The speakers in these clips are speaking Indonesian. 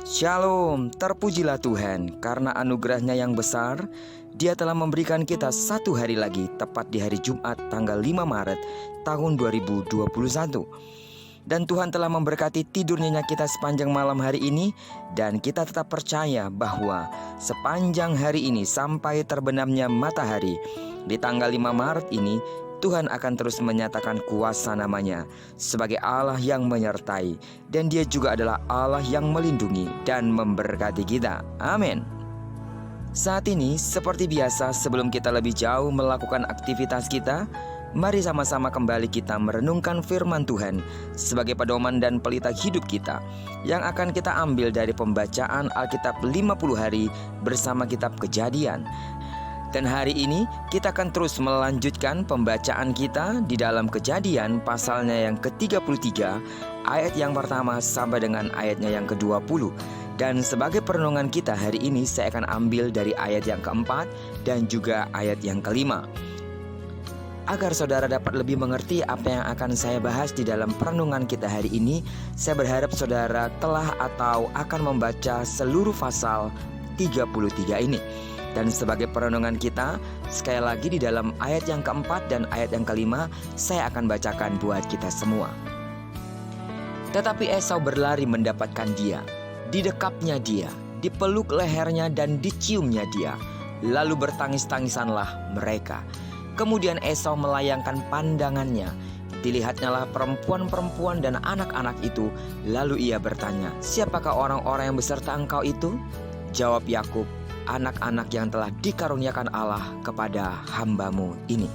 Shalom, terpujilah Tuhan, karena anugerahnya yang besar, Dia telah memberikan kita satu hari lagi, tepat di hari Jumat tanggal 5 Maret tahun 2021. Dan Tuhan telah memberkati tidur nyenyak kita sepanjang malam hari ini. Dan kita tetap percaya bahwa sepanjang hari ini sampai terbenamnya matahari di tanggal 5 Maret ini, Tuhan akan terus menyatakan kuasa namanya sebagai Allah yang menyertai. Dan Dia juga adalah Allah yang melindungi dan memberkati kita. Amin. Saat ini seperti biasa, sebelum kita lebih jauh melakukan aktivitas kita, mari sama-sama kembali kita merenungkan firman Tuhan sebagai pedoman dan pelita hidup kita, yang akan kita ambil dari pembacaan Alkitab 50 hari bersama kitab Kejadian. Dan hari ini kita akan terus melanjutkan pembacaan kita di dalam Kejadian pasalnya yang ke-33, ayat yang pertama sampai dengan ayatnya yang ke-20. Dan sebagai perenungan kita hari ini, saya akan ambil dari ayat yang keempat dan juga ayat yang kelima. Agar saudara dapat lebih mengerti apa yang akan saya bahas di dalam perenungan kita hari ini, saya berharap saudara telah atau akan membaca seluruh pasal 33 ini. Dan sebagai perenungan kita, sekali lagi di dalam ayat yang keempat dan ayat yang kelima, saya akan bacakan buat kita semua. Tetapi Esau berlari mendapatkan dia, didekapnya dia, dipeluk lehernya dan diciumnya dia. Lalu bertangis-tangisanlah mereka. Kemudian Esau melayangkan pandangannya, dilihatnyalah perempuan-perempuan dan anak-anak itu. Lalu ia bertanya, "Siapakah orang-orang yang beserta engkau itu?" Jawab Yakub, "Anak-anak yang telah dikaruniakan Allah kepada hamba-Mu ini."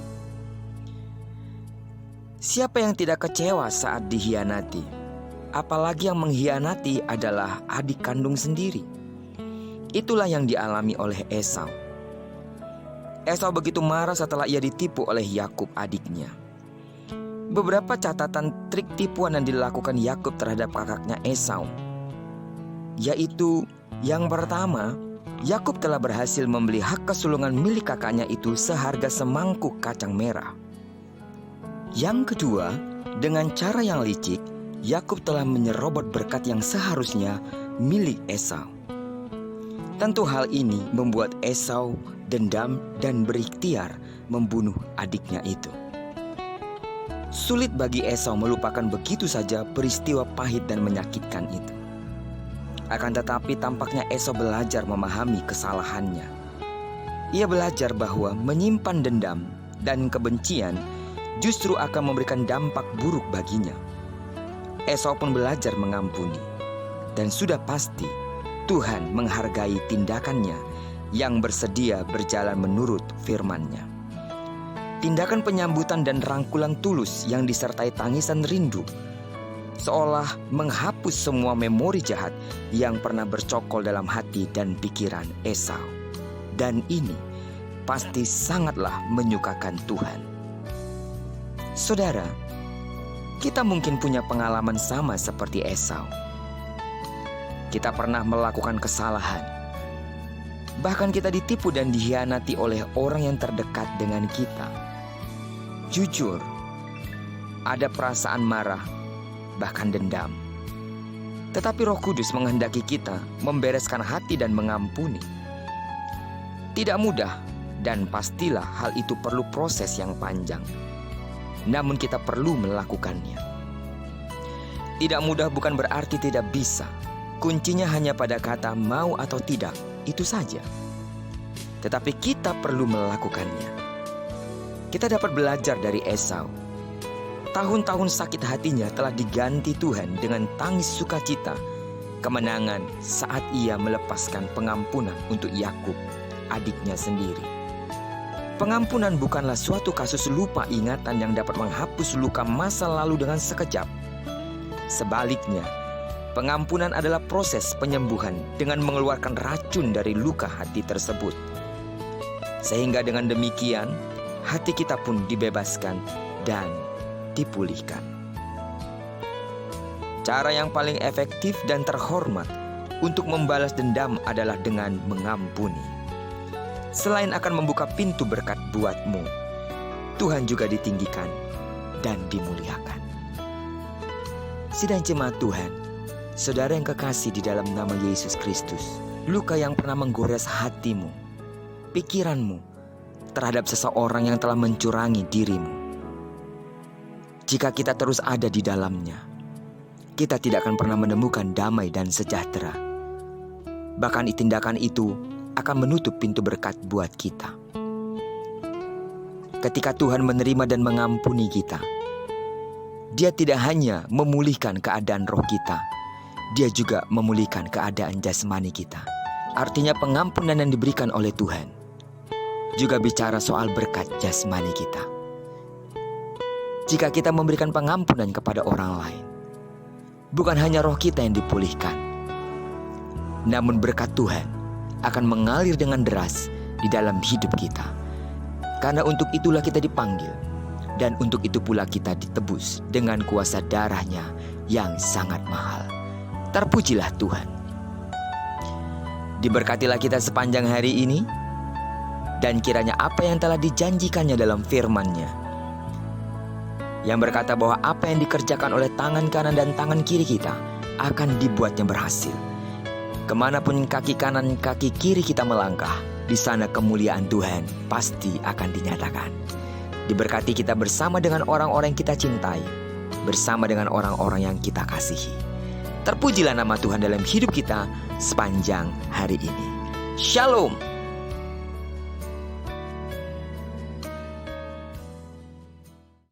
Siapa yang tidak kecewa saat dikhianati? Apalagi yang mengkhianati adalah adik kandung sendiri. Itulah yang dialami oleh Esau. Esau begitu marah setelah ia ditipu oleh Yakub adiknya. Beberapa catatan trik tipuan yang dilakukan Yakub terhadap kakaknya Esau, yaitu yang pertama, Yakub telah berhasil membeli hak kesulungan milik kakaknya itu seharga semangkuk kacang merah. Yang kedua, dengan cara yang licik, Yakub telah menyerobot berkat yang seharusnya milik Esau. Tentu hal ini membuat Esau dendam dan berikhtiar membunuh adiknya itu. Sulit bagi Esau melupakan begitu saja peristiwa pahit dan menyakitkan itu. Akan tetapi tampaknya Esau belajar memahami kesalahannya. Ia belajar bahwa menyimpan dendam dan kebencian justru akan memberikan dampak buruk baginya. Esau pun belajar mengampuni. Dan sudah pasti Tuhan menghargai tindakannya yang bersedia berjalan menurut firman-Nya. Tindakan penyambutan dan rangkulan tulus yang disertai tangisan rindu seolah menghapus semua memori jahat yang pernah bercokol dalam hati dan pikiran Esau. Dan ini pasti sangatlah menyukakan Tuhan. Saudara, kita mungkin punya pengalaman sama seperti Esau. Kita pernah melakukan kesalahan. Bahkan kita ditipu dan dikhianati oleh orang yang terdekat dengan kita. Jujur, ada perasaan marah, bahkan dendam. Tetapi Roh Kudus menghendaki kita membereskan hati dan mengampuni. Tidak mudah, dan pastilah hal itu perlu proses yang panjang. Namun kita perlu melakukannya. Tidak mudah bukan berarti tidak bisa. Kuncinya hanya pada kata mau atau tidak, itu saja. Tetapi kita perlu melakukannya. Kita dapat belajar dari Esau. Tahun-tahun sakit hatinya telah diganti Tuhan dengan tangis sukacita, kemenangan saat ia melepaskan pengampunan untuk Yakub, adiknya sendiri. Pengampunan bukanlah suatu kasus lupa ingatan yang dapat menghapus luka masa lalu dengan sekejap. Sebaliknya, pengampunan adalah proses penyembuhan dengan mengeluarkan racun dari luka hati tersebut. Sehingga dengan demikian, hati kita pun dibebaskan dan dipulihkan. Cara yang paling efektif dan terhormat untuk membalas dendam adalah dengan mengampuni. Selain akan membuka pintu berkat buatmu, Tuhan juga ditinggikan dan dimuliakan. Sidang jemaat Tuhan, Saudara yang kekasih di dalam nama Yesus Kristus, luka yang pernah menggores hatimu, pikiranmu terhadap seseorang yang telah mencurangi dirimu. Jika kita terus ada di dalamnya, kita tidak akan pernah menemukan damai dan sejahtera. Bahkan tindakan itu akan menutup pintu berkat buat kita. Ketika Tuhan menerima dan mengampuni kita, Dia tidak hanya memulihkan keadaan roh kita, Dia juga memulihkan keadaan jasmani kita. Artinya pengampunan yang diberikan oleh Tuhan juga bicara soal berkat jasmani kita. Jika kita memberikan pengampunan kepada orang lain, bukan hanya roh kita yang dipulihkan, namun berkat Tuhan akan mengalir dengan deras di dalam hidup kita. Karena untuk itulah kita dipanggil, dan untuk itu pula kita ditebus dengan kuasa darahnya yang sangat mahal. Terpujilah Tuhan. Diberkatilah kita sepanjang hari ini, dan kiranya apa yang telah dijanjikannya dalam firman-Nya, yang berkata bahwa apa yang dikerjakan oleh tangan kanan dan tangan kiri kita akan dibuatnya berhasil. Kemanapun kaki kanan kaki kiri kita melangkah, di sana kemuliaan Tuhan pasti akan dinyatakan. Diberkati kita bersama dengan orang-orang yang kita cintai, bersama dengan orang-orang yang kita kasihi. Terpujilah nama Tuhan dalam hidup kita sepanjang hari ini. Shalom.